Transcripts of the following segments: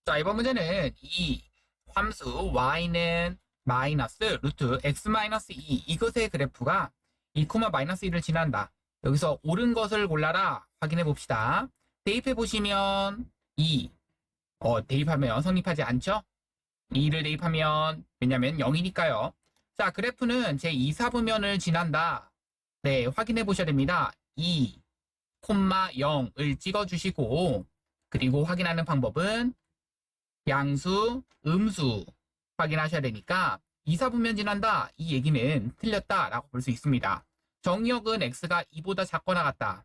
자, 이번 문제는 이 함수 y는 마이너스 루트 x 마이너스 2 이것의 그래프가 2, 마이너스 1을 지난다. 여기서 옳은 것을 골라라 확인해 봅시다. 대입해 보시면 2, 대입하면 성립하지 않죠? 2를 대입하면 왜냐면 0이니까요. 자, 그래프는 제 2, 4분면을 지난다. 네, 확인해 보셔야 됩니다. 2, 0을 찍어주시고 그리고 확인하는 방법은 양수, 음수 확인하셔야 되니까 2, 4분면 지난다. 이 얘기는 틀렸다라고 볼 수 있습니다. 정의역은 x가 2보다 작거나 같다.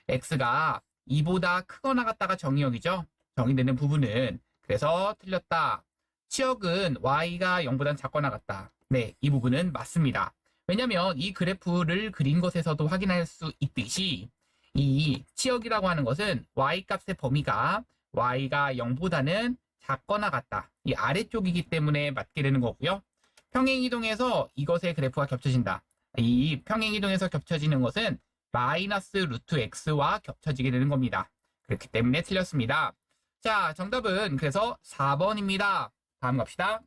x가 2보다 크거나 같다가 정의역이죠. 정의되는 부분은 그래서 틀렸다. 치역은 y가 0보다 작거나 같다. 네, 이 부분은 맞습니다. 왜냐면 이 그래프를 그린 것에서도 확인할 수 있듯이 이 치역이라고 하는 것은 y값의 범위가 y가 0보다는 작거나 같다. 이 아래쪽이기 때문에 맞게 되는 거고요. 평행이동에서 이것의 그래프가 겹쳐진다. 이 평행이동에서 겹쳐지는 것은 마이너스 루트 x와 겹쳐지게 되는 겁니다. 그렇기 때문에 틀렸습니다. 자, 정답은 그래서 4번입니다. 다음 갑시다.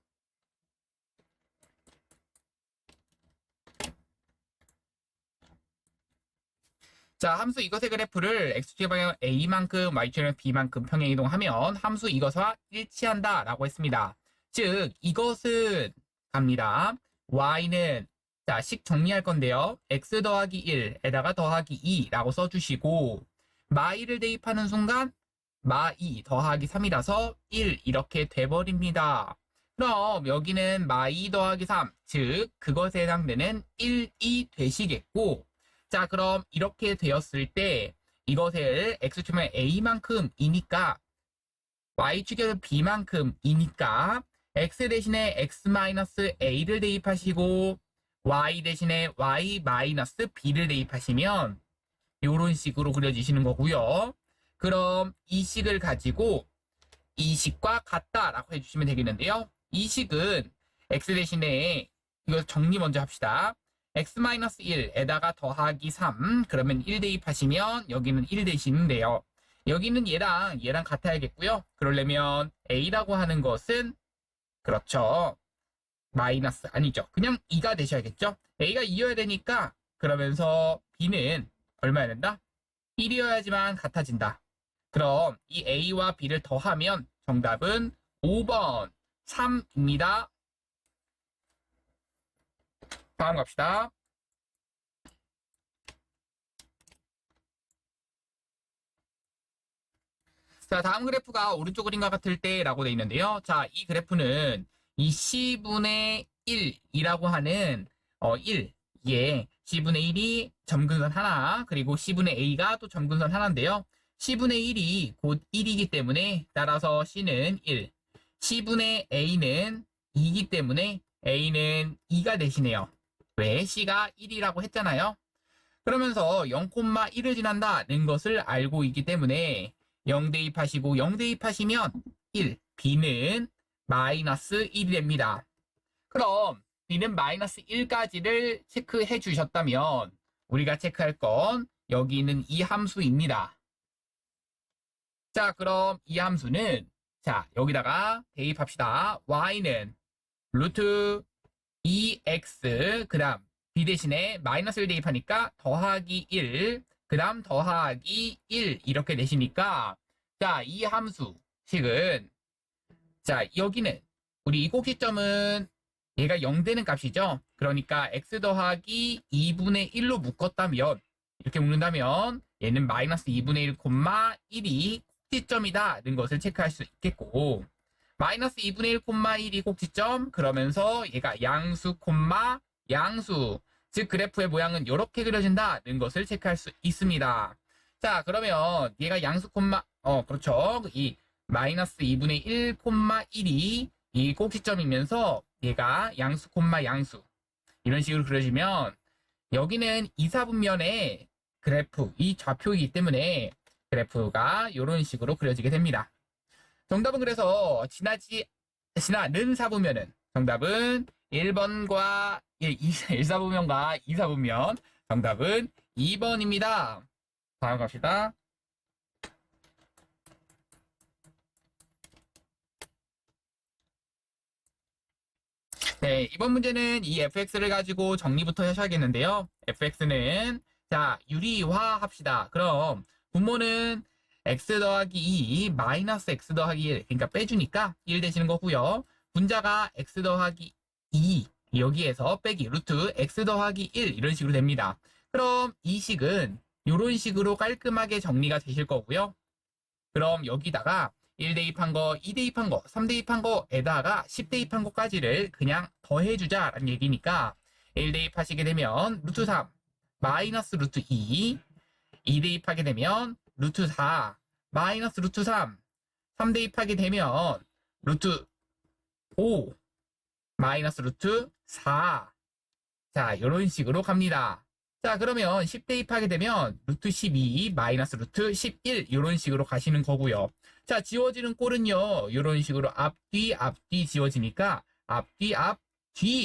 자, 함수 이것의 그래프를 x축의 방향 a만큼 y축의 방향 b만큼 평행이동하면 함수 이것과 일치한다 라고 했습니다. 즉 이것은 갑니다. y는 자, 식 정리할 건데요. x 더하기 1에다가 더하기 2라고 써주시고 마이를 대입하는 순간 마이 더하기 3이라서 1 이렇게 돼버립니다. 그럼 여기는 마이 더하기 3, 즉 그것에 해당되는 1이 되시겠고 자, 그럼 이렇게 되었을 때 이것을 x축은 a만큼이니까 y축은 b만큼이니까 x 대신에 x-a를 대입하시고 y 대신에 y-b를 대입하시면 이런 식으로 그려지시는 거고요. 그럼 이 식을 가지고 이 식과 같다라고 해주시면 되겠는데요. 이 식은 x 대신에 이거 정리 먼저 합시다. x-1에다가 더하기 3 그러면 1 대입하시면 여기는 1 되시는데요. 여기는 얘랑 같아야겠고요. 그러려면 a라고 하는 것은 그렇죠. 마이너스 아니죠. 그냥 2가 되셔야겠죠. a가 2여야 되니까 그러면서 b는 얼마야 된다? 1이어야지만 같아진다. 그럼 이 a와 b를 더하면 정답은 5번 3입니다. 다음 갑시다. 자, 다음 그래프가 오른쪽 그림과 같을 때라고 되어 있는데요. 자, 이 그래프는 이 C분의 1이라고 하는 1, 예, C분의 1이 점근선 하나, 그리고 C분의 A가 또 점근선 하나인데요. C분의 1이 곧 1이기 때문에 따라서 C는 1, C분의 A는 2이기 때문에 A는 2가 되시네요. 왜? C가 1이라고 했잖아요. 그러면서 0,1을 지난다는 것을 알고 있기 때문에 0 대입하시고 0 대입하시면 1, b는 마이너스 1이 됩니다. 그럼 b는 마이너스 1까지를 체크해 주셨다면 우리가 체크할 건 여기 있는 이 함수입니다. 자, 그럼 이 함수는 자, 여기다가 대입합시다. y는 루트 2x 그 다음 b 대신에 마이너스를 대입하니까 더하기 1 그 다음 더하기 1 이렇게 되시니까 자, 이 함수 식은 자, 여기는 우리 이 꼭지점은 얘가 0 되는 값이죠. 그러니까 x 더하기 2분의 1로 묶었다면 이렇게 묶는다면 얘는 마이너스 2분의 1, 1이 꼭지점이다는 것을 체크할 수 있겠고 마이너스 2분의 1, 1이 꼭지점 그러면서 얘가 양수, 양수 즉 그래프의 모양은 이렇게 그려진다는 것을 체크할 수 있습니다. 자, 그러면 얘가 양수, 그렇죠. 이 마이너스 2분의 1, 1이 이 꼭지점이면서 얘가 양수, 양수 이런 식으로 그려지면 여기는 2, 4분면의 그래프, 이 좌표이기 때문에 그래프가 이런 식으로 그려지게 됩니다. 정답은 그래서 지나는 4분면은 정답은 1번과 1, 4분면과 2, 4분면 정답은 2번입니다. 다음 갑시다. 네, 이번 문제는 이 fx를 가지고 정리부터 하셔야겠는데요. fx는 자, 유리화 합시다. 그럼 분모는 x 더하기 2 마이너스 x 더하기 1 그러니까 빼주니까 1 되시는 거고요. 분자가 x 더하기 2 여기에서 빼기 루트 x 더하기 1 이런 식으로 됩니다. 그럼 이 식은 이런 식으로 깔끔하게 정리가 되실 거고요. 그럼 여기다가 1 대입한 거, 2 대입한 거, 3 대입한 거에다가 10 대입한 거까지를 그냥 더해주자라는 얘기니까 1 대입하시게 되면 루트 3 마이너스 루트 2 대입하게 되면 루트 4 마이너스 루트 3 대입하게 되면 루트 5 마이너스 루트 4 자, 이런 식으로 갑니다. 자, 그러면 10 대입하게 되면 루트 12 마이너스 루트 11 이런 식으로 가시는 거고요. 자, 지워지는 꼴은요. 이런 식으로 앞뒤 지워지니까 앞뒤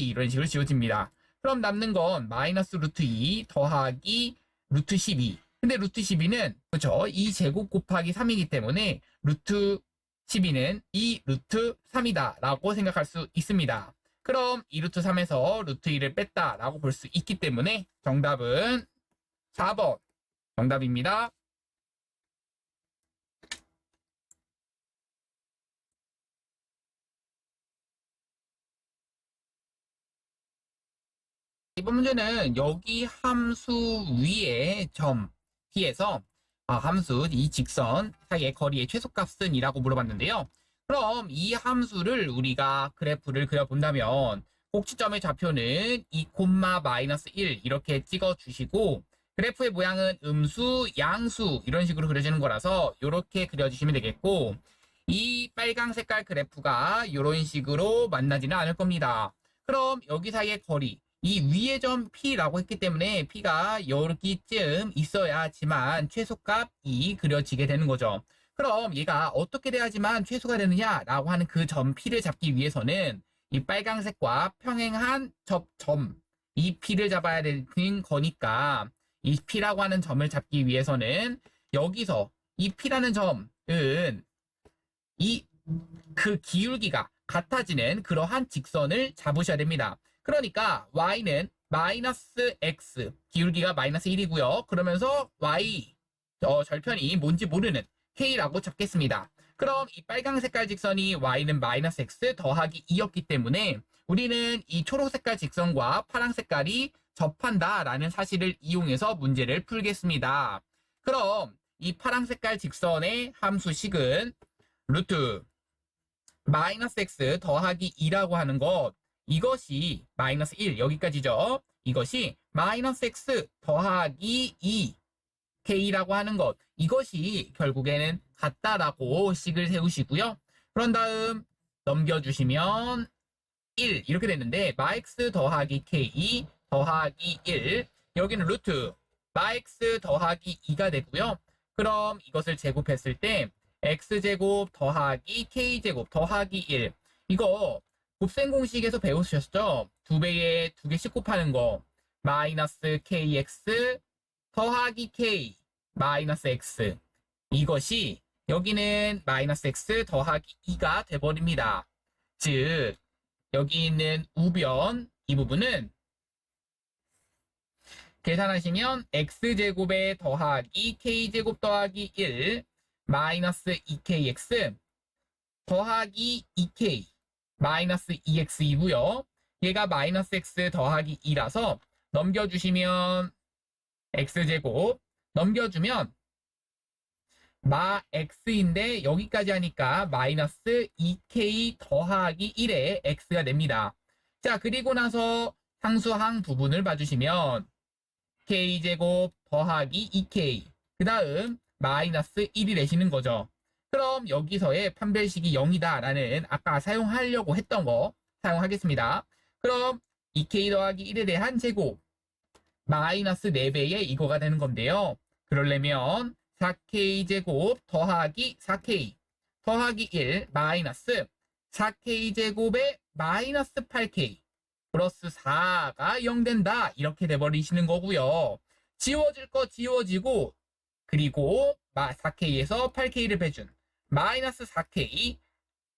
이런 식으로 지워집니다. 그럼 남는 건 마이너스 루트 2 더하기 루트 12. 근데 루트 12는 그렇죠. 2제곱 곱하기 3이기 때문에 루트 12는 2 루트 3이다 라고 생각할 수 있습니다. 그럼 2루트 3에서 루트 2를 뺐다라고 볼 수 있기 때문에 정답은 4번 정답입니다. 이번 문제는 여기 함수 위에 점 P에서 함수 이 직선 사이의 거리의 최소값은 이라고 물어봤는데요. 그럼 이 함수를 우리가 그래프를 그려본다면 꼭지점의 좌표는 2, 마이너스 1 이렇게 찍어주시고 그래프의 모양은 음수, 양수 이런 식으로 그려지는 거라서 이렇게 그려주시면 되겠고 이 빨강 색깔 그래프가 이런 식으로 만나지는 않을 겁니다. 그럼 여기 사이의 거리 이 위의 점 P라고 했기 때문에 P가 여기쯤 있어야지만 최소값이 그려지게 되는 거죠. 그럼 얘가 어떻게 돼야지만 최소가 되느냐라고 하는 그 점 P를 잡기 위해서는 이 빨강색과 평행한 접점 이 P를 잡아야 되는 거니까 이 P라고 하는 점을 잡기 위해서는 여기서 이 P라는 점은 그 기울기가 같아지는 그러한 직선을 잡으셔야 됩니다. 그러니까 y는 마이너스 x 기울기가 마이너스 1이고요. 그러면서 y 절편이 뭔지 모르는 k라고 적겠습니다. 그럼 이 빨강 색깔 직선이 y는 마이너스 x 더하기 2였기 때문에 우리는 이 초록 색깔 직선과 파랑 색깔이 접한다라는 사실을 이용해서 문제를 풀겠습니다. 그럼 이 파랑 색깔 직선의 함수식은 루트 마이너스 x 더하기 2라고 하는 것 이것이 마이너스 1 여기까지죠. 이것이 마이너스 x 더하기 2 k라고 하는 것 이것이 결국에는 같다라고 식을 세우시고요. 그런 다음 넘겨주시면 1 이렇게 됐는데 마x 더하기 k 더하기 1 여기는 루트 마x 더하기 2가 되고요. 그럼 이것을 제곱했을 때 x제곱 더하기 k제곱 더하기 1 이거 곱셈 공식에서 배우셨죠? 2배에 2개씩 곱하는 거 마이너스 kx 더하기 k 마이너스 x 이것이 여기는 마이너스 x 더하기 2가 돼버립니다. 즉 여기 있는 우변 이 부분은 계산하시면 x제곱에 더하기 k제곱 더하기 1 마이너스 2kx 더하기 2k 마이너스 2x이고요. 얘가 마이너스 x 더하기 2라서 넘겨주시면 x제곱 넘겨주면 마 x인데 여기까지 하니까 마이너스 2k 더하기 1의 x가 됩니다. 자 그리고 나서 상수항 부분을 봐주시면 k제곱 더하기 2k 그 다음 마이너스 1이 되시는 거죠. 그럼 여기서의 판별식이 0이다 라는 아까 사용하려고 했던 거 사용하겠습니다. 그럼 2k 더하기 1에 대한 제곱 마이너스 4배의 이거가 되는 건데요. 그러려면 4k 제곱 더하기 4k 더하기 1 마이너스 4k 제곱에 마이너스 8k 플러스 4가 0 된다 이렇게 돼버리시는 거고요. 지워질 거 지워지고 그리고 4k에서 8k를 빼준 마이너스 4k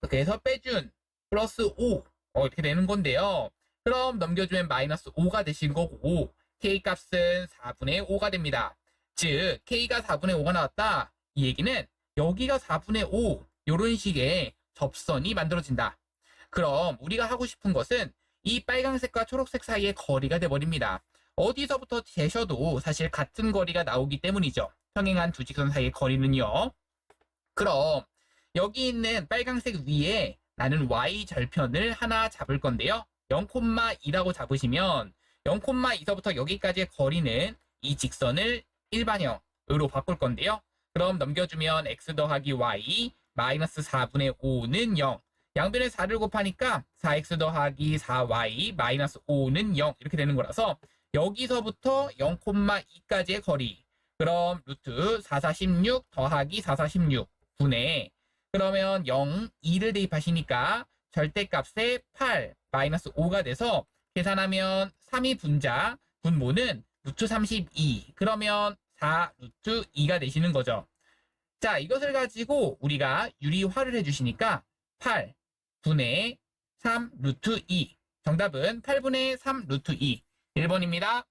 그래서 빼준 플러스 5 이렇게 되는 건데요. 그럼 넘겨주면 마이너스 5가 되신 거고 K값은 4분의 5가 됩니다. 즉 K가 4분의 5가 나왔다. 이 얘기는 여기가 4분의 5 이런 식의 접선이 만들어진다. 그럼 우리가 하고 싶은 것은 이 빨간색과 초록색 사이의 거리가 돼버립니다. 어디서부터 재셔도 사실 같은 거리가 나오기 때문이죠. 평행한 두 직선 사이의 거리는요. 그럼 여기 있는 빨간색 위에 나는 y절편을 하나 잡을 건데요. 0,2라고 잡으시면 0,2서부터 여기까지의 거리는 이 직선을 일반형으로 바꿀 건데요. 그럼 넘겨주면 x 더하기 y 마이너스 4분의 5는 0. 양변에 4를 곱하니까 4x 더하기 4y 마이너스 5는 0 이렇게 되는 거라서 여기서부터 0,2까지의 거리. 그럼 루트 4416 더하기 4416 분의 그러면 0, 2를 대입하시니까 절대값에 8 마이너스 5가 돼서 계산하면 3이 분자 분모는 루트 32 그러면 4 루트 2가 되시는 거죠. 자, 이것을 가지고 우리가 유리화를 해주시니까 8 분의 3 루트 2 정답은 8분의 3 루트 2 1번입니다.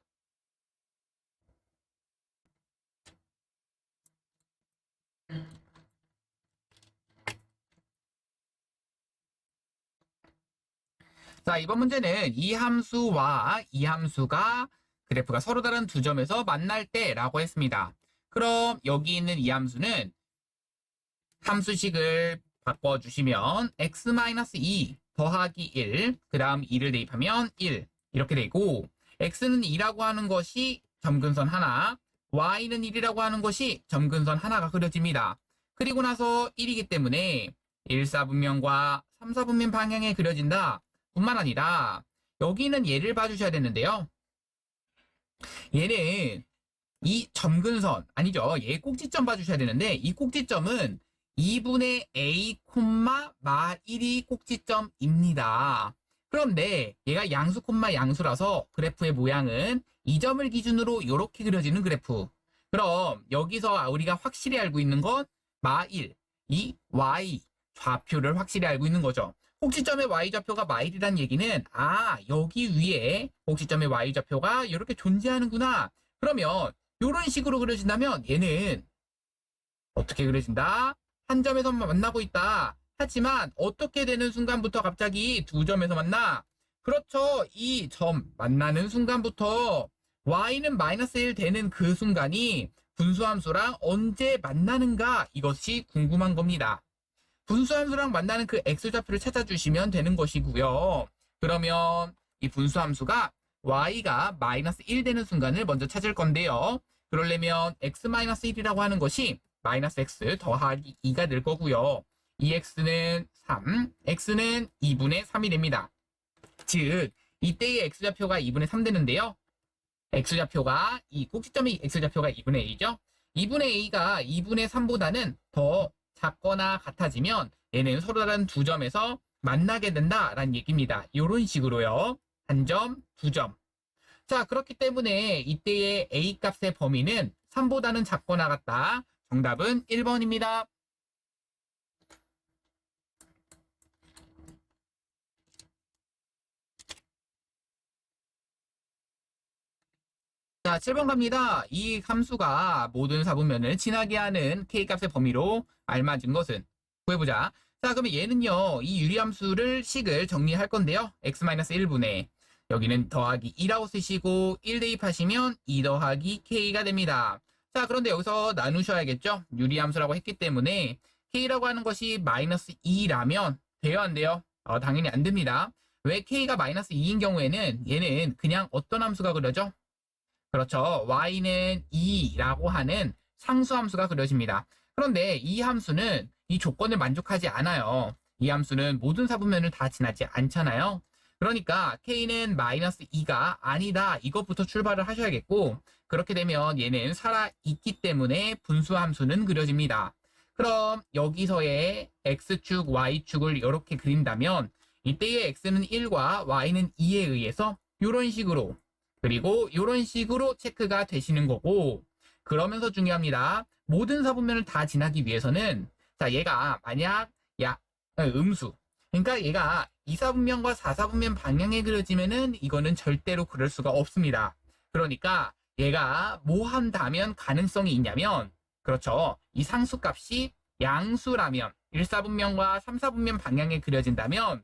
자, 이번 문제는 이 함수와 이 함수가 그래프가 서로 다른 두 점에서 만날 때라고 했습니다. 그럼 여기 있는 이 함수는 함수식을 바꿔주시면 x-2 더하기 1, 그 다음 2를 대입하면 1 이렇게 되고 x는 2라고 하는 것이 점근선 하나, y는 1이라고 하는 것이 점근선 하나가 그려집니다. 그리고 나서 1이기 때문에 1사분면과 3사분면 방향에 그려진다. 뿐만 아니라 여기는 얘를 봐주셔야 되는데요. 얘는 이 점근선 아니죠. 얘 꼭지점 봐주셔야 되는데 이 꼭지점은 2분의 a, 마 1이 꼭지점입니다. 그런데 얘가 양수 콤마 양수라서 그래프의 모양은 이 점을 기준으로 이렇게 그려지는 그래프. 그럼 여기서 우리가 확실히 알고 있는 건 마1, 이 y 좌표를 확실히 알고 있는 거죠. 꼭지점의 y좌표가 마일이란 얘기는 여기 위에 꼭지점의 y좌표가 이렇게 존재하는구나. 그러면 이런 식으로 그려진다면 얘는 어떻게 그려진다? 한 점에서 만나고 있다. 하지만 어떻게 되는 순간부터 갑자기 두 점에서 만나? 그렇죠. 이 점 만나는 순간부터 y는 마이너스 1 되는 그 순간이 분수함수랑 언제 만나는가 이것이 궁금한 겁니다. 분수함수랑 만나는 그 x좌표를 찾아주시면 되는 것이고요. 그러면 이 분수함수가 y가 마이너스 1 되는 순간을 먼저 찾을 건데요. 그러려면 x-1이라고 하는 것이 마이너스 x 더하기 2가 될 거고요. 이 x는 3, x는 2분의 3이 됩니다. 즉 이때의 x좌표가 2분의 3 되는데요. x좌표가 이 꼭지점의 x좌표가 2분의 a죠. 2분의 a가 2분의 3보다는 더 작거나 같아지면 얘는 서로 다른 두 점에서 만나게 된다라는 얘기입니다. 이런 식으로요. 한 점, 두 점. 자, 그렇기 때문에 이때의 a 값의 범위는 3보다는 작거나 같다. 정답은 1번입니다. 자, 7번 갑니다. 이 함수가 모든 사분면을 지나게 하는 k값의 범위로 알맞은 것은? 구해보자. 자, 그러면 얘는요, 이 유리함수를 식을 정리할 건데요. x-1분의 여기는 더하기 2라고 쓰시고 1 대입하시면 2 더하기 k가 됩니다. 자, 그런데 여기서 나누셔야겠죠? 유리함수라고 했기 때문에 k라고 하는 것이 마이너스 2라면 돼요, 안 돼요? 당연히 안 됩니다. 왜 k가 마이너스 2인 경우에는 얘는 그냥 어떤 함수가 그려져? 그렇죠. y는 2라고 하는 상수함수가 그려집니다. 그런데 이 함수는 이 조건을 만족하지 않아요. 이 함수는 모든 사분면을 다 지나지 않잖아요. 그러니까 k는 마이너스 2가 아니다. 이것부터 출발을 하셔야겠고 그렇게 되면 얘는 살아있기 때문에 분수함수는 그려집니다. 그럼 여기서의 x축, y축을 이렇게 그린다면 이때의 x는 1과 y는 2에 의해서 이런 식으로 그리고 이런 식으로 체크가 되시는 거고 그러면서 중요합니다. 모든 사분면을 다 지나기 위해서는 자 얘가 만약 음수 그러니까 얘가 2사분면과 4사분면 방향에 그려지면은 이거는 절대로 그럴 수가 없습니다. 그러니까 얘가 뭐 한다면 가능성이 있냐면, 그렇죠. 이 상수값이 양수라면 1사분면과 3사분면 방향에 그려진다면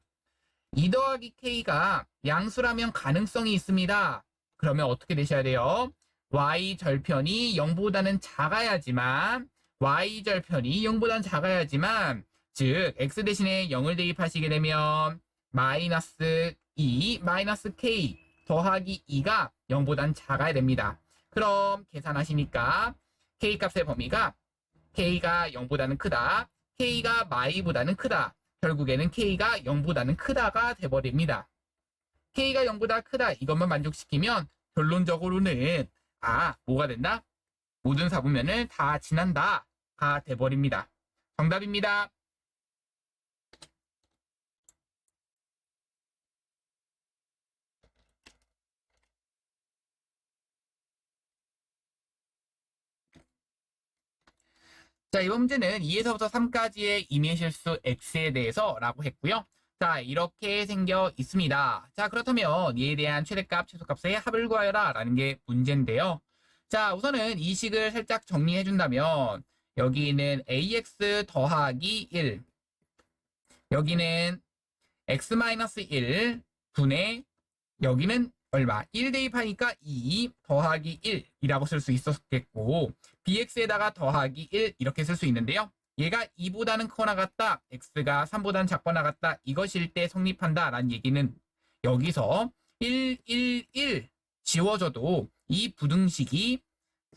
2 더하기 k가 양수라면 가능성이 있습니다. 그러면 어떻게 되셔야 돼요? y절편이 0보다는 작아야지만, y절편이 0보다는 작아야지만, 즉 x 대신에 0을 대입하시게 되면 마이너스 2 마이너스 k 더하기 2가 0보다는 작아야 됩니다. 그럼 계산하시니까 k 값의 범위가 k가 0보다는 크다, k가 마이보다는 크다, 결국에는 k가 0보다는 크다가 돼버립니다. k가 0보다 크다 이것만 만족시키면 결론적으로는 뭐가 된다? 모든 사분면을 다 지난다가 돼버립니다. 정답입니다. 자, 이번 문제는 2에서부터 3까지의 임의실수 x에 대해서 라고 했고요. 자, 이렇게 생겨 있습니다. 자, 그렇다면 이에 대한 최대값, 최소값의 합을 구하여라 라는 게 문제인데요. 자, 우선은 이 식을 살짝 정리해 준다면 여기는 ax 더하기 1, 여기는 x-1 분의 여기는 얼마? 1 대입하니까 2 더하기 1이라고 쓸 수 있었겠고, bx에다가 더하기 1 이렇게 쓸 수 있는데요. 얘가 2보다는 크거나 같다, x가 3보다는 작거나 같다, 이것일 때 성립한다 라는 얘기는 여기서 1, 1, 1 지워져도 이 부등식이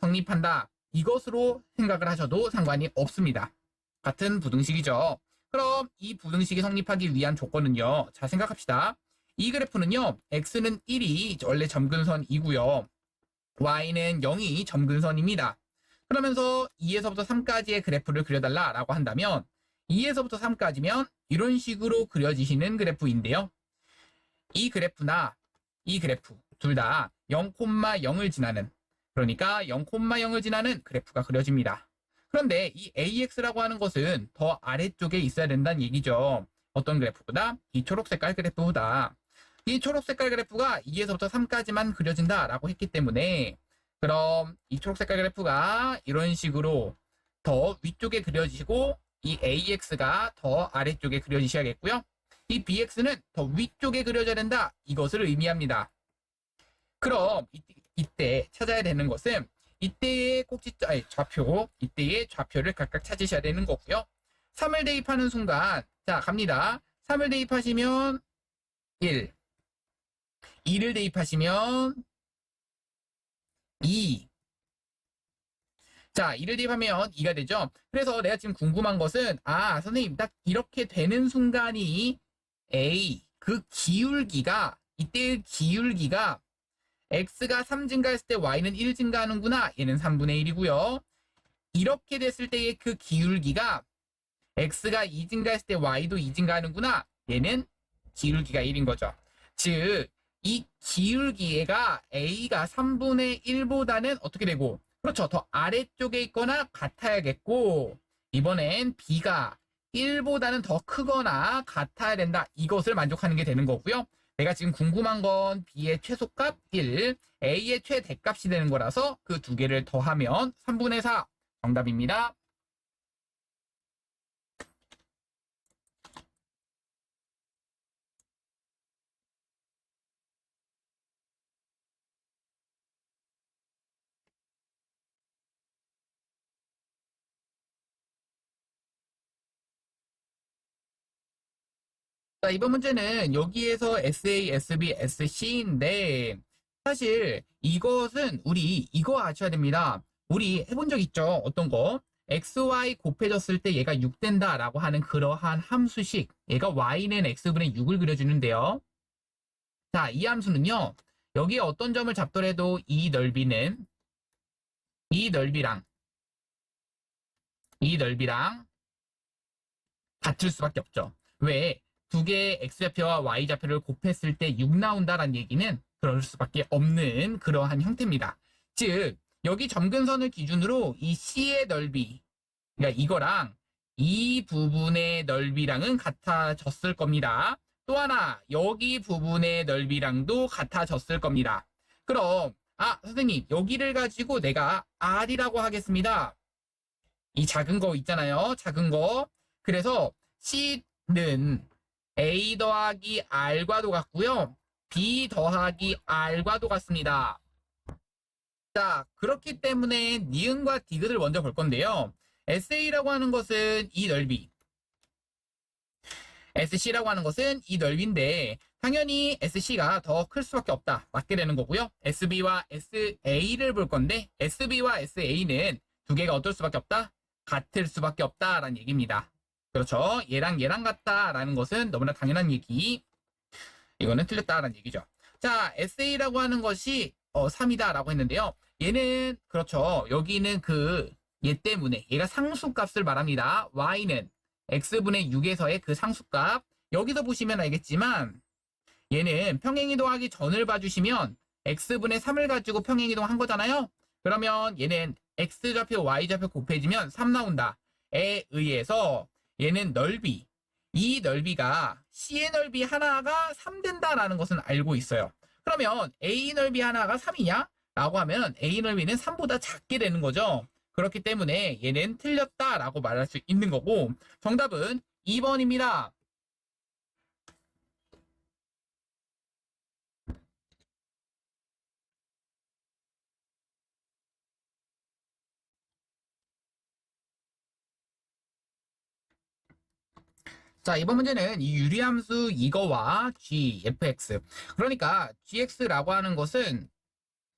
성립한다, 이것으로 생각을 하셔도 상관이 없습니다. 같은 부등식이죠. 그럼 이 부등식이 성립하기 위한 조건은요. 자, 생각합시다. 이 그래프는요, x는 1이 원래 점근선이고요. y는 0이 점근선입니다. 그러면서 2에서부터 3까지의 그래프를 그려달라라고 한다면 2에서부터 3까지면 이런 식으로 그려지시는 그래프인데요. 이 그래프나 이 그래프 둘 다 0,0을 지나는, 그러니까 0,0을 지나는 그래프가 그려집니다. 그런데 이 AX라고 하는 것은 더 아래쪽에 있어야 된다는 얘기죠. 어떤 그래프보다? 이 초록색깔 그래프보다. 이 초록색깔 그래프가 2에서부터 3까지만 그려진다라고 했기 때문에, 그럼 이 초록색깔 그래프가 이런 식으로 더 위쪽에 그려지고 이 AX가 더 아래쪽에 그려지셔야겠고요. 이 BX는 더 위쪽에 그려져야 된다. 이것을 의미합니다. 그럼 이때 찾아야 되는 것은 이때의 좌표, 이때의 좌표를 각각 찾으셔야 되는 거고요. 3을 대입하는 순간, 자, 갑니다. 3을 대입하시면 1, 2를 대입하시면 2. 자, 2를 대입하면 2가 되죠. 그래서 내가 지금 궁금한 것은, 선생님, 딱 이렇게 되는 순간이 A, 그 기울기가, 이때의 기울기가 x가 3 증가했을 때 y는 1 증가하는구나. 얘는 3분의 1이고요. 이렇게 됐을 때의 그 기울기가 x가 2 증가했을 때 y도 2 증가하는구나. 얘는 기울기가 1인 거죠. 즉, 이 기울기가 a가 3분의 1보다는 어떻게 되고, 그렇죠. 더 아래쪽에 있거나 같아야겠고, 이번엔 b가 1보다는 더 크거나 같아야 된다. 이것을 만족하는 게 되는 거고요. 내가 지금 궁금한 건 b의 최소값 1, a의 최대값이 되는 거라서 그 두 개를 더하면 3분의 4 정답입니다. 자, 이번 문제는 여기에서 SA, SB, SC인데 사실 이것은 우리 이거 아셔야 됩니다. 우리 해본 적 있죠? 어떤 거? XY 곱해졌을 때 얘가 6 된다라고 하는 그러한 함수식. 얘가 Y는 X분의 6을 그려주는데요. 자, 이 함수는요. 여기에 어떤 점을 잡더라도 이 넓이는 이 넓이랑 같을 수밖에 없죠. 왜? 두 개의 x좌표와 y좌표를 곱했을 때 6 나온다라는 얘기는 그럴 수밖에 없는 그러한 형태입니다. 즉, 여기 점근선을 기준으로 이 C의 넓이, 그러니까 이거랑 이 부분의 넓이랑은 같아졌을 겁니다. 또 하나, 여기 부분의 넓이랑도 같아졌을 겁니다. 그럼, 선생님, 여기를 가지고 내가 R이라고 하겠습니다. 이 작은 거 있잖아요. 작은 거. 그래서 C는 A 더하기 R과도 같고요. B 더하기 R과도 같습니다. 자, 그렇기 때문에 니은과 디귿을 먼저 볼 건데요. SA라고 하는 것은 이 넓이, SC라고 하는 것은 이 넓이인데 당연히 SC가 더 클 수밖에 없다. 맞게 되는 거고요. SB와 SA를 볼 건데 SB와 SA는 두 개가 어떨 수밖에 없다? 같을 수밖에 없다라는 얘기입니다. 그렇죠. 얘랑 얘랑 같다라는 것은 너무나 당연한 얘기. 이거는 틀렸다라는 얘기죠. 자, SA라고 하는 것이 3이다라고 했는데요. 얘는 그렇죠. 여기는 얘 때문에 얘가 상수값을 말합니다. y는 x분의 6에서의 그 상수값. 여기서 보시면 알겠지만 얘는 평행이동하기 전을 봐주시면 x분의 3을 가지고 평행이동 한 거잖아요. 그러면 얘는 x좌표, y좌표 곱해지면 3 나온다. 에 의해서 얘는 넓이, 이 넓이가 C의 넓이 하나가 3 된다라는 것은 알고 있어요. 그러면 A 넓이 하나가 3이냐? 라고 하면 A 넓이는 3보다 작게 되는 거죠. 그렇기 때문에 얘는 틀렸다라고 말할 수 있는 거고 정답은 2번입니다. 자, 이번 문제는 이 유리함수 이거와 g, fx. 그러니까 gx라고 하는 것은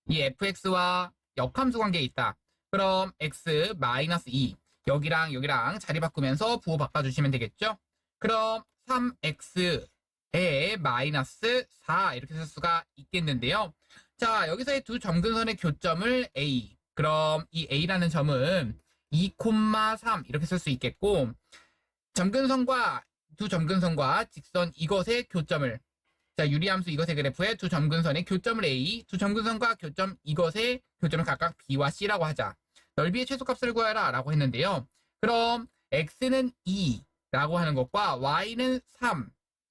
이 fx와 역함수 관계에 있다. 그럼 x 마이너스 2 여기랑 여기랑 자리 바꾸면서 부호 바꿔주시면 되겠죠? 그럼 3x에 마이너스 4 이렇게 쓸 수가 있겠는데요. 자, 여기서의 두 점근선의 교점을 a. 그럼 이 a라는 점은 2,3 이렇게 쓸 수 있겠고 점근선과 두 점근선과 직선 이것의 교점을 자, 유리함수 이것의 그래프의 두 점근선의 교점을 A, 두 점근선과 교점 이것의 교점을 각각 B와 C라고 하자. 넓이의 최소값을 구하라 라고 했는데요. 그럼 X는 2라고 하는 것과 Y는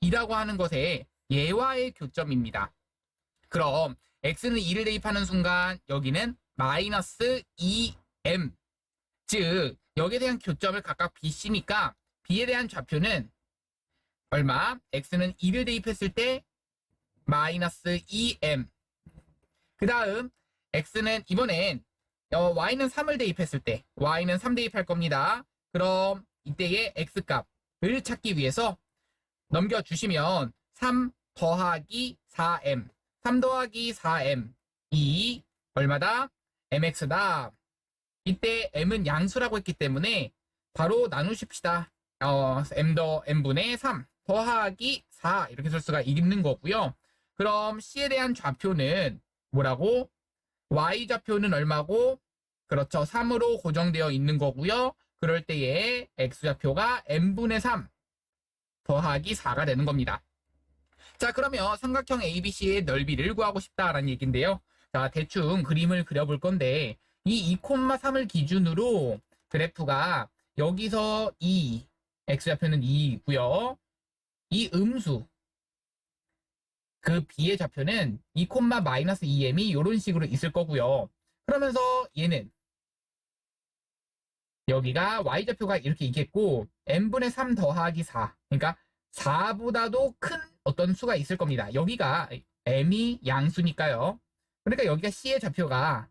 3이라고 하는 것의 얘와의 교점입니다. 그럼 X는 2를 대입하는 순간 여기는 마이너스 2M 즉 여기에 대한 교점을 각각 BC니까 B에 대한 좌표는 얼마? X는 2를 대입했을 때 마이너스 2M. 그 다음 X는 이번엔 Y는 3을 대입했을 때 Y는 3 대입할 겁니다. 그럼 이때의 X값을 찾기 위해서 넘겨주시면 3 더하기 4M 3 더하기 4M 이 얼마다? MX다. 이때 M은 양수라고 했기 때문에 바로 나누십시다. M분의 3 더하기 4 이렇게 쓸 수가 있는 거고요. 그럼 C에 대한 좌표는 뭐라고? Y좌표는 얼마고? 그렇죠. 3으로 고정되어 있는 거고요. 그럴 때에 X좌표가 M분의 3 더하기 4가 되는 겁니다. 자, 그러면 삼각형 ABC의 넓이를 구하고 싶다라는 얘기인데요. 자, 대충 그림을 그려볼 건데 이 2,3을 기준으로 그래프가 여기서 X좌표는 2이고요. 이 음수 그 B의 좌표는 2,-2m이 이런 식으로 있을 거고요. 그러면서 얘는 여기가 Y좌표가 이렇게 있겠고 N분의 3 더하기 4 그러니까 4보다도 큰 어떤 수가 있을 겁니다. 여기가 M이 양수니까요. 그러니까 여기가 C의 좌표가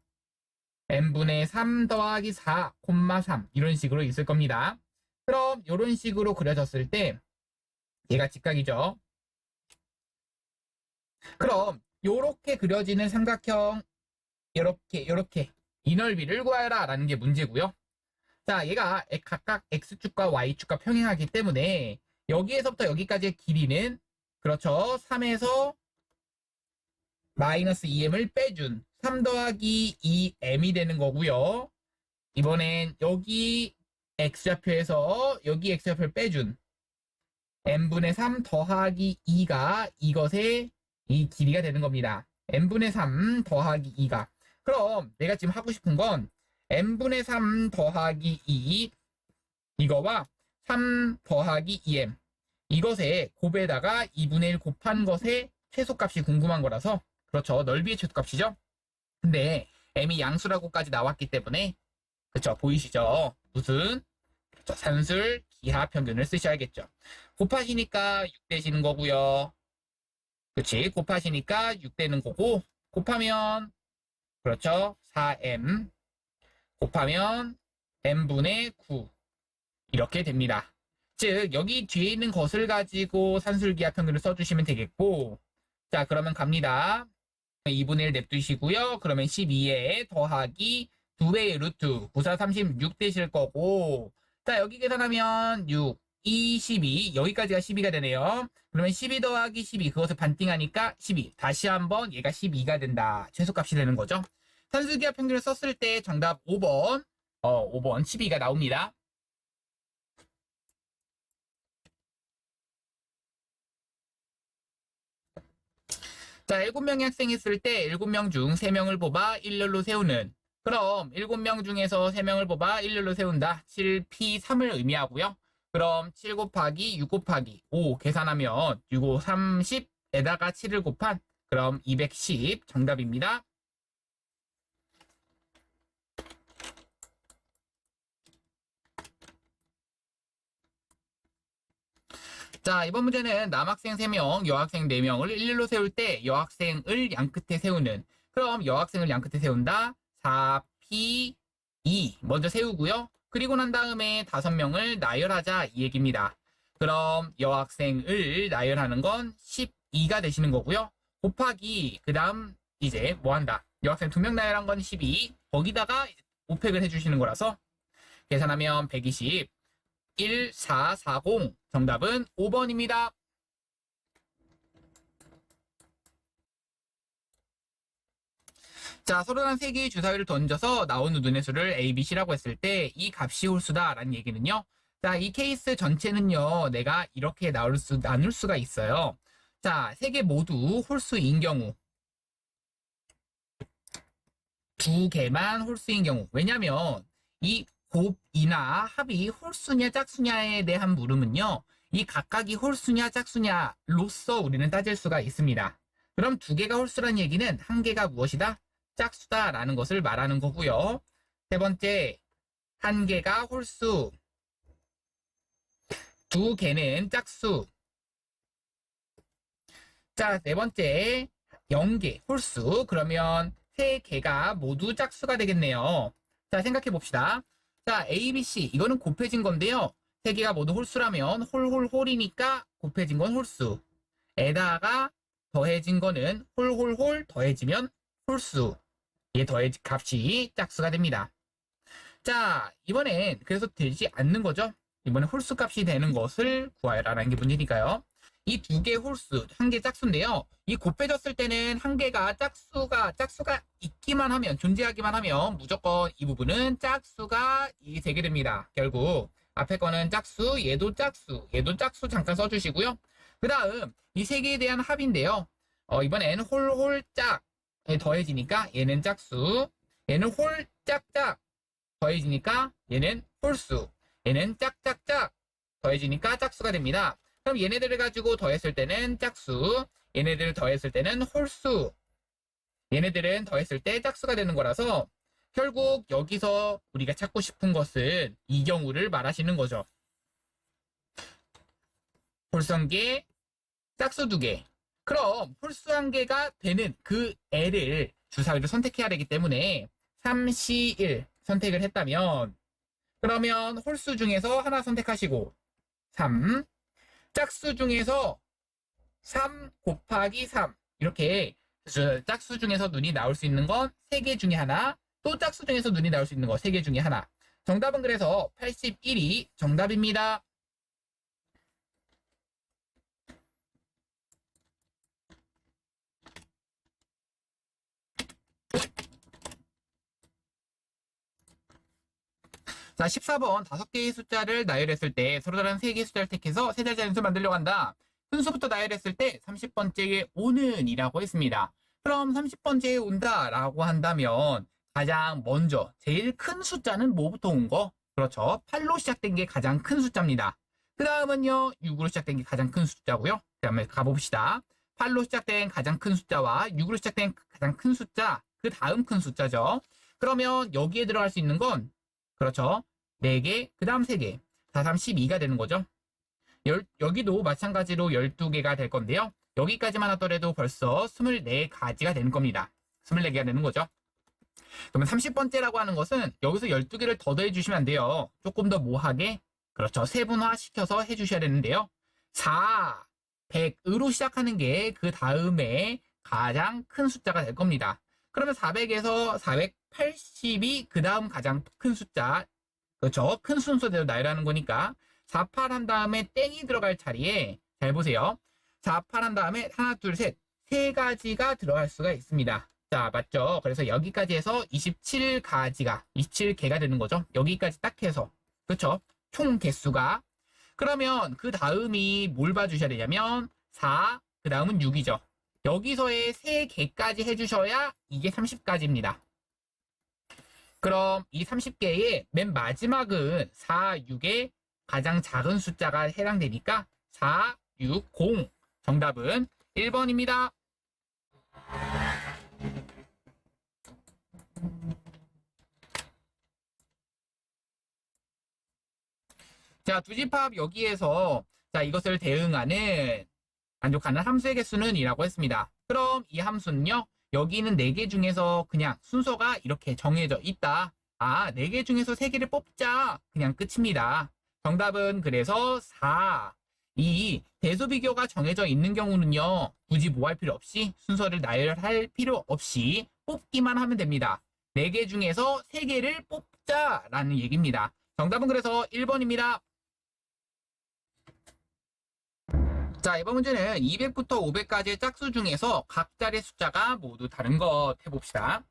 N분의 3 더하기 4, 3 이런 식으로 있을 겁니다. 그럼 이런 식으로 그려졌을 때 얘가 직각이죠. 그럼 요렇게 그려지는 삼각형 요렇게 이 넓이를 구하라 라는 게 문제고요. 자, 얘가 각각 X축과 Y축과 평행하기 때문에 여기에서부터 여기까지의 길이는 그렇죠. 3에서 마이너스 2m을 빼준 3 더하기 2m이 되는 거고요. 이번엔 여기 X좌표에서 여기 X좌표를 빼준 n분의 3 더하기 2가 이것의 이 길이가 되는 겁니다. n분의 3 더하기 2가. 그럼 내가 지금 하고 싶은 건 n분의 3 더하기 2 이거와 3 더하기 2m. 이것에 곱에다가 2분의 1 곱한 것의 최소값이 궁금한 거라서, 그렇죠. 넓이의 최소값이죠. 근데 m이 양수라고까지 나왔기 때문에, 그렇죠. 보이시죠? 무슨? 그렇죠. 산술 기하 평균을 쓰셔야겠죠. 곱하시니까 6 되시는 거고요. 그렇지. 곱하시니까 6 되는 거고, 곱하면, 그렇죠. 4m 곱하면 m분의 9 이렇게 됩니다. 즉 여기 뒤에 있는 것을 가지고 산술기하 평균을 써주시면 되겠고, 자 그러면 갑니다. 2분의 1 냅두시고요. 그러면 12에 더하기 2배의 루트 9, 4, 36 되실 거고, 자 여기 계산하면 6, 2, 12 여기까지가 12가 되네요. 그러면 12 더하기 12 그것을 반띵하니까 12. 다시 한번 얘가 12가 된다. 최소값이 되는 거죠. 산술기하 평균을 썼을 때 정답 5번 5번 12가 나옵니다. 자, 7명의 학생이 있을 때 7명 중 3명을 뽑아 일렬로 세우는. 그럼 7명 중에서 3명을 뽑아 일렬로 세운다. 7P3을 의미하고요. 그럼 7 곱하기 6 곱하기 5 계산하면 6, 5, 30에다가 7을 곱한 그럼 210 정답입니다. 자, 이번 문제는 남학생 3명, 여학생 4명을 일렬로 세울 때 여학생을 양끝에 세우는. 그럼 여학생을 양끝에 세운다. 4P2 먼저 세우고요. 그리고 난 다음에 5명을 나열하자 이 얘기입니다. 그럼 여학생을 나열하는 건 12가 되시는 거고요. 곱하기 그 다음 이제 뭐 한다. 여학생 2명 나열한 건 12. 거기다가 이제 곱팩을 해주시는 거라서 계산하면 120. 1440 정답은 5번입니다. 자, 서로 다른 3개의 주사위를 던져서 나온 눈의 수를 A, B, C라고 했을 때 이 값이 홀수다라는 얘기는요. 자, 이 케이스 전체는요. 내가 이렇게 나눌 수가 있어요. 자, 3개 모두 홀수인 경우 2개만 홀수인 경우. 왜냐면 이 곱이나 합이 홀수냐 짝수냐에 대한 물음은요. 이 각각이 홀수냐 짝수냐로서 우리는 따질 수가 있습니다. 그럼 2개가 홀수란 얘기는 1개가 무엇이다? 짝수다라는 것을 말하는 거고요. 세 번째, 1개가 홀수, 2개는 짝수. 자, 네 번째, 0개 홀수. 그러면 3개가 모두 짝수가 되겠네요. 자, 생각해 봅시다. 자, A, B, C. 이거는 곱해진 건데요. 3개가 모두 홀수라면 홀이니까 곱해진 건 홀수. 에다가 더해진 거는 홀 더해지면 홀수. 얘 더해진 값이 짝수가 됩니다. 자, 이번엔 그래서 되지 않는 거죠. 이번엔 홀수 값이 되는 것을 구하여라라는 게 문제니까요. 이 2개 홀수, 1개 짝수인데요. 이 곱해졌을 때는 1개가 짝수가 있기만 하면, 존재하기만 하면 무조건 이 부분은 짝수가 이 되게 됩니다. 결국 앞에 거는 짝수, 얘도 짝수 잠깐 써주시고요. 그 다음 이 3개에 대한 합인데요. 이번엔 홀짝에 더해지니까 얘는 짝수, 얘는 홀짝짝 더해지니까 얘는 홀수, 얘는 짝짝짝 더해지니까 짝수가 됩니다. 그럼 얘네들을 가지고 더했을 때는 짝수, 얘네들을 더했을 때는 홀수, 얘네들은 더했을 때 짝수가 되는 거라서 결국 여기서 우리가 찾고 싶은 것은 이 경우를 말하시는 거죠. 홀수 1개, 짝수 2개. 그럼 홀수 1개가 되는 그 애를 주사위를 선택해야 되기 때문에 3C1 선택을 했다면 그러면 홀수 중에서 하나 선택하시고 3, 짝수 중에서 3 곱하기 3 이렇게 짝수 중에서 눈이 나올 수 있는 건 3개 중에 하나, 또 짝수 중에서 눈이 나올 수 있는 거 3개 중에 하나. 정답은 그래서 81이 정답입니다. 자, 14번 5개의 숫자를 나열했을 때 서로 다른 3개의 숫자를 택해서 세 자리 수를 만들려고 한다. 순서부터 나열했을 때 30번째에 오는 이라고 했습니다. 그럼 30번째에 온다 라고 한다면 가장 먼저 제일 큰 숫자는 뭐부터 온 거? 그렇죠. 8로 시작된 게 가장 큰 숫자입니다. 그 다음은요, 6으로 시작된 게 가장 큰 숫자고요. 그 다음에 가봅시다. 8로 시작된 가장 큰 숫자와 6으로 시작된 가장 큰 숫자, 그 다음 큰 숫자죠. 그러면 여기에 들어갈 수 있는 건, 그렇죠. 4개, 그 다음 3개. 4, 3, 12가 되는 거죠. 여기도 마찬가지로 12개가 될 건데요. 여기까지만 하더라도 벌써 24가지가 되는 겁니다. 24개가 되는 거죠. 그러면 30번째라고 하는 것은 여기서 12개를 더 더해주시면 안 돼요. 조금 더 모호하게, 그렇죠. 세분화 시켜서 해주셔야 되는데요. 4, 100으로 시작하는 게 그 다음에 가장 큰 숫자가 될 겁니다. 그러면 400에서 480이 그 다음 가장 큰 숫자, 그렇죠. 큰 순서대로 나열하는 거니까 48 한 다음에 땡이 들어갈 자리에 잘 보세요. 48 한 다음에 하나, 둘, 셋, 세 가지가 들어갈 수가 있습니다. 자, 맞죠? 그래서 여기까지 해서 27개가 되는 거죠. 여기까지 딱 해서. 그렇죠? 총 개수가. 그러면 그 다음이 뭘 봐주셔야 되냐면 4, 그 다음은 6이죠. 여기서의 3개까지 해주셔야 이게 30까지입니다. 그럼 이 30개의 맨 마지막은 4, 6의 가장 작은 숫자가 해당되니까 4, 6, 0. 정답은 1번입니다. 자, 두집합 여기에서 자, 이것을 대응하는 만족하는 함수의 개수는 이라고 했습니다. 그럼 이 함수는요. 여기 있는 4개 중에서 그냥 순서가 이렇게 정해져 있다. 아, 4개 중에서 3개를 뽑자. 그냥 끝입니다. 정답은 그래서 4. 이 대소비교가 정해져 있는 경우는요. 굳이 뭐 할 필요 없이 순서를 나열할 필요 없이 뽑기만 하면 됩니다. 4개 중에서 3개를 뽑자라는 얘기입니다. 정답은 그래서 1번입니다. 자, 이번 문제는 200부터 500까지의 짝수 중에서 각 자리의 숫자가 모두 다른 것 해봅시다.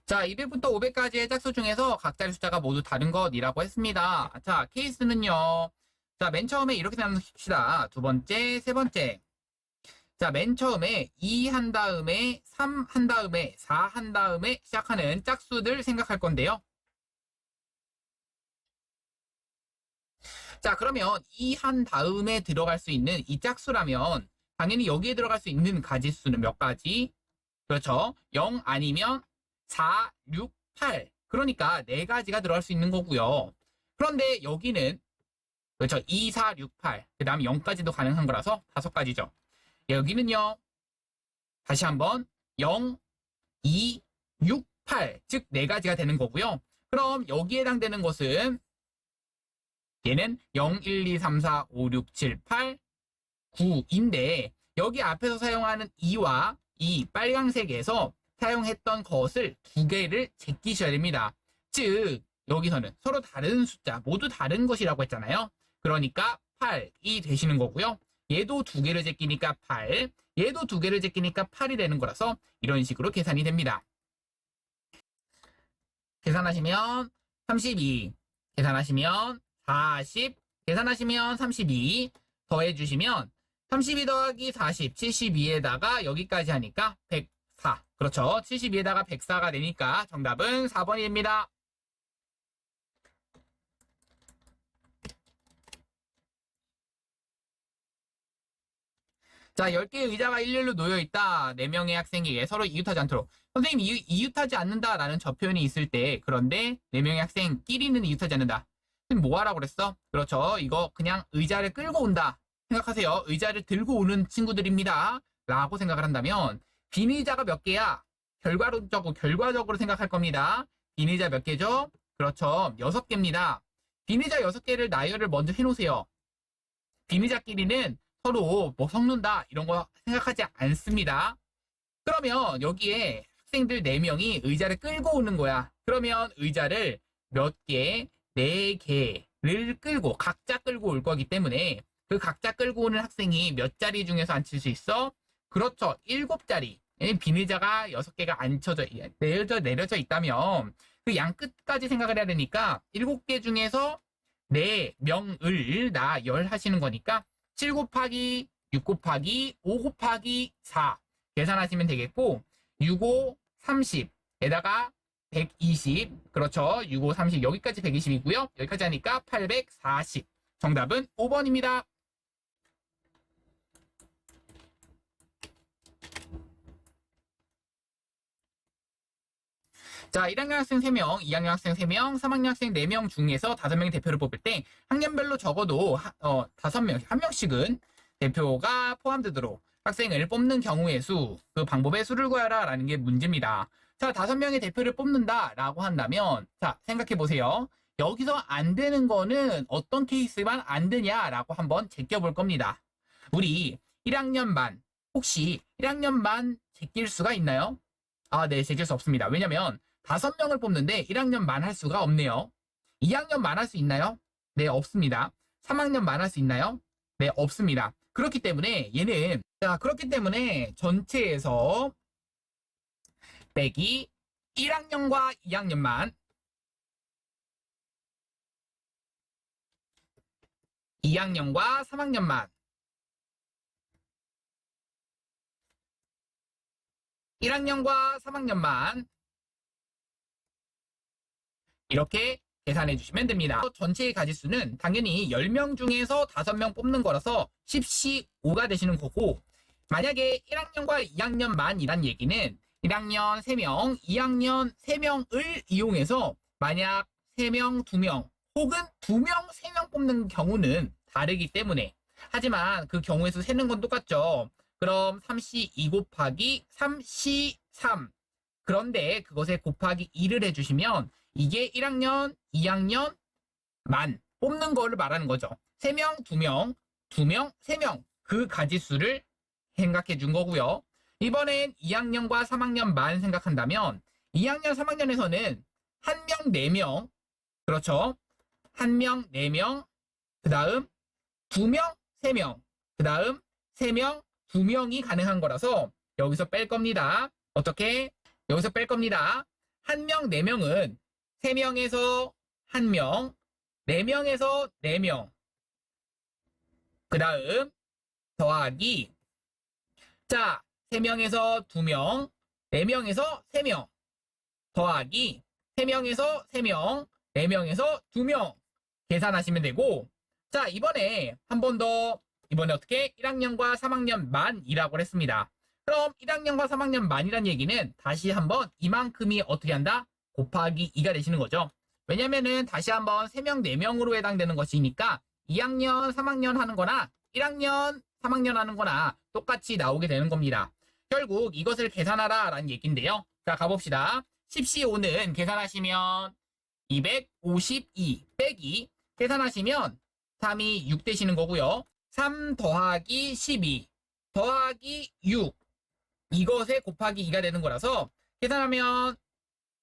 자, 200부터 500까지의 짝수 중에서 각 자리 숫자가 모두 다른 것이라고 했습니다. 자, 케이스는요. 자, 맨 처음에 이렇게 나눕시다. 두 번째, 세 번째. 자, 맨 처음에 2 한 다음에 3 한 다음에 4 한 다음에 시작하는 짝수들 생각할 건데요. 자, 그러면 이 한 다음에 들어갈 수 있는 이 짝수라면 당연히 여기에 들어갈 수 있는 가지수는 몇 가지? 그렇죠. 0 아니면 4, 6, 8. 그러니까 4가지가 들어갈 수 있는 거고요. 그런데 여기는 그렇죠. 2, 4, 6, 8. 그 다음에 0까지도 가능한 거라서 5가지죠. 여기는요. 다시 한번 0, 2, 6, 8. 즉 4가지가 되는 거고요. 그럼 여기에 해당되는 것은 얘는 0, 1, 2, 3, 4, 5, 6, 7, 8, 9인데 여기 앞에서 사용하는 2와 이 빨강색에서 사용했던 것을 2개를 제끼셔야 됩니다. 즉 여기서는 서로 다른 숫자 모두 다른 것이라고 했잖아요. 그러니까 8이 되시는 거고요. 얘도 2개를 제끼니까 8, 얘도 2개를 제끼니까 8이 되는 거라서 이런 식으로 계산이 됩니다. 계산하시면 32, 계산하시면 40, 계산하시면 32, 더해주시면 32 더하기 40, 72에다가 여기까지 하니까 104. 그렇죠. 72에다가 104가 되니까 정답은 4번이 됩니다. 자, 10개의 의자가 일렬로 놓여있다. 4명의 학생에게 서로 이웃하지 않도록. 선생님, 이웃하지 않는다라는 저 표현이 있을 때, 그런데 4명의 학생끼리는 이웃하지 않는다. 뭐 하라고 그랬어? 그렇죠. 이거 그냥 의자를 끌고 온다. 생각하세요. 의자를 들고 오는 친구들입니다. 라고 생각을 한다면 빈 의자가 몇 개야? 결과적으로 생각할 겁니다. 빈 의자 몇 개죠? 그렇죠. 6개입니다. 빈 의자 6개를 나열을 먼저 해놓으세요. 빈 의자끼리는 서로 뭐 섞는다 이런 거 생각하지 않습니다. 그러면 여기에 학생들 4명이 의자를 끌고 오는 거야. 그러면 의자를 몇 개, 4개를 끌고 각자 끌고 올 거기 때문에 그 각자 끌고 오는 학생이 몇 자리 중에서 앉힐 수 있어? 그렇죠. 7자리. 빈 의자가 6개가 내려져 있다면 그 양 끝까지 생각을 해야 되니까 7개 중에서 4명을 나열하시는 거니까 7 곱하기 6 곱하기 5 곱하기 4 계산하시면 되겠고 6, 5, 30에다가 120. 그렇죠. 6, 5, 30. 여기까지 120이고요. 여기까지 하니까 840. 정답은 5번입니다. 자, 1학년 학생 3명, 2학년 학생 3명, 3학년 학생 4명 중에서 5명의 대표를 뽑을 때 학년별로 적어도 5명, 1명씩은 대표가 포함되도록 학생을 뽑는 경우의 수, 그 방법의 수를 구하라 라는 게 문제입니다. 자, 5명의 대표를 뽑는다 라고 한다면, 자, 생각해 보세요. 여기서 안 되는 거는 어떤 케이스만 안 되냐라고 한번 제껴볼 겁니다. 우리 1학년 반, 혹시 1학년 반 제낄 수가 있나요? 아, 네, 제낄 수 없습니다. 왜냐면 5명을 뽑는데 1학년 만 할 수가 없네요. 2학년 만 할 수 있나요? 네, 없습니다. 3학년 만 할 수 있나요? 네, 없습니다. 그렇기 때문에 얘는, 자, 그렇기 때문에 전체에서 빼기 1학년과 2학년만, 2학년과 3학년만, 1학년과 3학년만 이렇게 계산해 주시면 됩니다. 전체의 가지수는 당연히 10명 중에서 5명 뽑는 거라서 10C5가 되시는 거고, 만약에 1학년과 2학년만이란 얘기는 1학년 3명, 2학년 3명을 이용해서 만약 3명, 2명 혹은 2명, 3명 뽑는 경우는 다르기 때문에, 하지만 그 경우의 수 세는 건 똑같죠. 그럼 3C2 곱하기 3C3, 그런데 그것에 곱하기 2를 해주시면 이게 1학년, 2학년 만 뽑는 거를 말하는 거죠. 3명, 2명, 2명, 3명 그 가지수를 생각해 준 거고요. 이번엔 2학년과 3학년 만 생각한다면 2학년, 3학년에서는 1명, 4명, 그렇죠. 1명, 4명, 그 다음 2명, 3명, 그 다음 3명, 2명이 가능한 거라서 여기서 뺄 겁니다. 어떻게? 여기서 뺄 겁니다. 1명, 4명은 3명에서 1명, 4명에서 4명, 그 다음 더하기, 자, 3명에서 2명, 4명에서 3명, 더하기 3명에서 3명, 4명에서 2명 계산하시면 되고, 자, 이번에 한 번 더, 이번에 어떻게? 1학년과 3학년 만이라고 했습니다. 그럼 1학년과 3학년 만이란 얘기는 다시 한번 이만큼이 어떻게 한다? 곱하기 2가 되시는 거죠. 왜냐면은 다시 한번 3명, 4명으로 해당되는 것이니까 2학년, 3학년 하는 거나 1학년, 3학년 하는 거나 똑같이 나오게 되는 겁니다. 결국 이것을 계산하라 라는 얘기인데요. 자, 가봅시다. 10C5는 계산하시면 252 빼기, 계산하시면 3이 6 되시는 거고요. 3 더하기 12 더하기 6, 이것에 곱하기 2가 되는 거라서 계산하면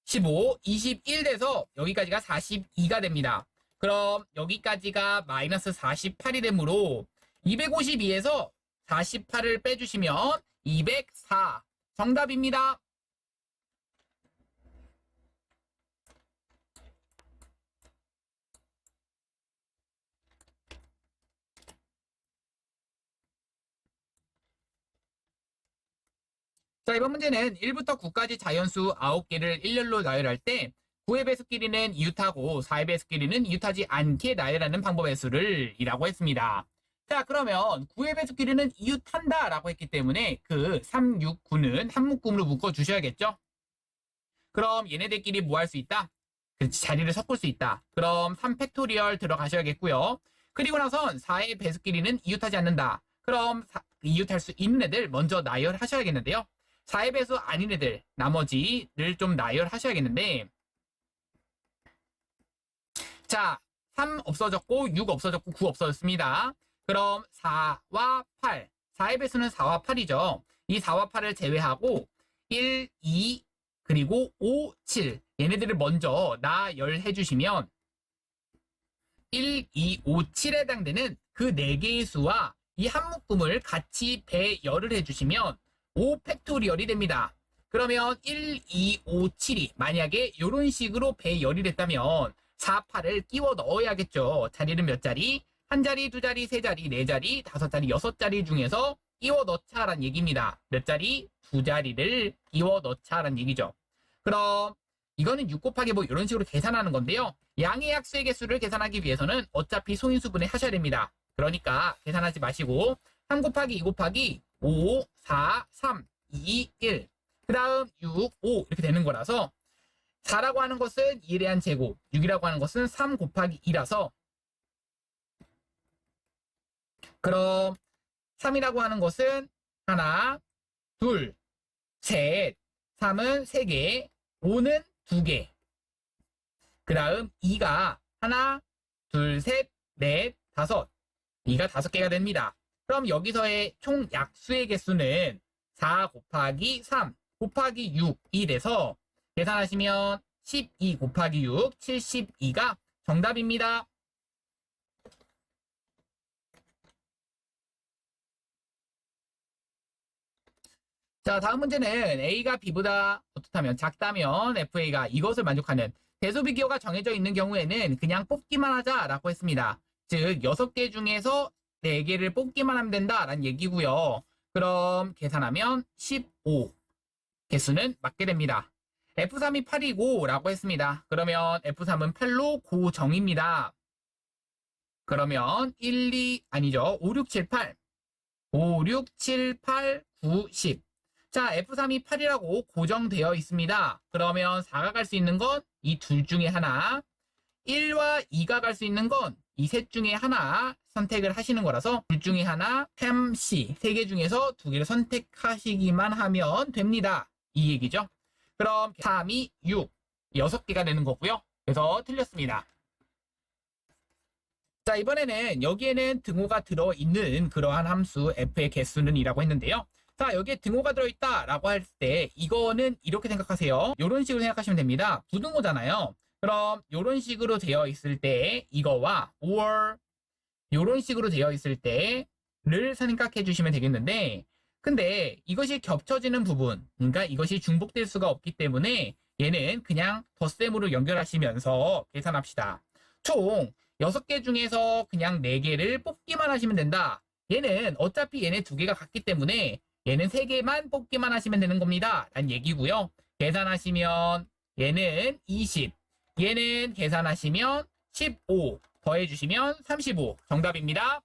15, 21 돼서 여기까지가 42가 됩니다. 그럼 여기까지가 마이너스 48이 되므로 252에서 48을 빼주시면 204. 정답입니다. 자, 이번 문제는 1부터 9까지 자연수 9개를 일렬로 나열할 때 9의 배수끼리는 이웃하고 4의 배수끼리는 이웃하지 않게 나열하는 방법의 수를 이라고 했습니다. 자, 그러면 9의 배수끼리는 이웃한다 라고 했기 때문에 그 3, 6, 9는 한 묶음으로 묶어주셔야겠죠? 그럼 얘네들끼리 뭐 할 수 있다? 그렇지, 자리를 섞을 수 있다. 그럼 3팩토리얼 들어가셔야겠고요. 그리고 나선 4의 배수끼리는 이웃하지 않는다. 그럼 이웃할 수 있는 애들 먼저 나열하셔야겠는데요. 4의 배수 아닌 애들, 나머지를 좀 나열하셔야겠는데, 자, 3 없어졌고, 6 없어졌고, 9 없어졌습니다. 그럼 4와 8, 4의 배수는 4와 8이죠. 이 4와 8을 제외하고 1, 2, 그리고 5, 7 얘네들을 먼저 나열해 주시면 1, 2, 5, 7에 해당되는 그 4개의 수와 이 한 묶음을 같이 배열을 해주시면 5 팩토리얼이 됩니다. 그러면 1, 2, 5, 7이 만약에 이런 식으로 배열이 됐다면 4, 8을 끼워 넣어야겠죠. 자리는 몇 자리? 한 자리, 두 자리, 세 자리, 네 자리, 다섯 자리, 여섯 자리 중에서 끼워 넣자란 얘기입니다. 몇 자리? 두 자리를 끼워 넣자란 얘기죠. 그럼 이거는 6 곱하기 뭐 이런 식으로 계산하는 건데요. 양의 약수의 개수를 계산하기 위해서는 어차피 소인수분해 하셔야 됩니다. 그러니까 계산하지 마시고 3 곱하기 2 곱하기 5, 4, 3, 2, 1. 그 다음 6, 5 이렇게 되는 거라서 4라고 하는 것은 2에 대한 제곱, 6이라고 하는 것은 3 곱하기 2라서 그럼 3이라고 하는 것은 하나, 둘, 셋, 3은 3개, 5는 2개. 그 다음 2가 하나, 둘, 셋, 넷, 다섯. 2가 5개가 됩니다. 그럼 여기서의 총 약수의 개수는 4 곱하기 3 곱하기 6이 돼서 계산하시면 12 곱하기 6, 72가 정답입니다. 자, 다음 문제는 A가 B보다 어떻다면 작다면 FA가 이것을 만족하는 대소비기호가 정해져 있는 경우에는 그냥 뽑기만 하자라고 했습니다. 즉 6개 중에서 4개를 뽑기만 하면 된다라는 얘기고요. 그럼 계산하면 15 개수는 맞게 됩니다. F3이 8이고 라고 했습니다. 그러면 F3은 8로 고정입니다. 그러면 1, 2 아니죠. 5, 6, 7, 8 5, 6, 7, 8, 9, 10 자, F3이 8이라고 고정되어 있습니다. 그러면 4가 갈 수 있는 건 이 둘 중에 하나, 1와 2가 갈 수 있는 건 이 셋 중에 하나 선택을 하시는 거라서 둘 중에 하나, 햄, C 3개 중에서 2개를 선택하시기만 하면 됩니다. 이 얘기죠. 그럼 3이 6, 6개가 되는 거고요. 그래서 틀렸습니다. 자, 이번에는 여기에는 등호가 들어있는 그러한 함수 f의 개수는 이라고 했는데요. 자, 여기에 등호가 들어있다 라고 할 때 이거는 이렇게 생각하세요. 이런 식으로 생각하시면 됩니다. 부등호잖아요. 그럼 이런 식으로 되어 있을 때 이거와 or 이런 식으로 되어 있을 때를 생각해 주시면 되겠는데 근데 이것이 겹쳐지는 부분 그러니까 이것이 중복될 수가 없기 때문에 얘는 그냥 덧셈으로 연결하시면서 계산합시다. 총 6개 중에서 그냥 4개를 뽑기만 하시면 된다. 얘는 어차피 얘네 2개가 같기 때문에 얘는 3개만 뽑기만 하시면 되는 겁니다. 라는 얘기고요. 계산하시면 얘는 20, 얘는 계산하시면 15, 더해주시면 35 정답입니다.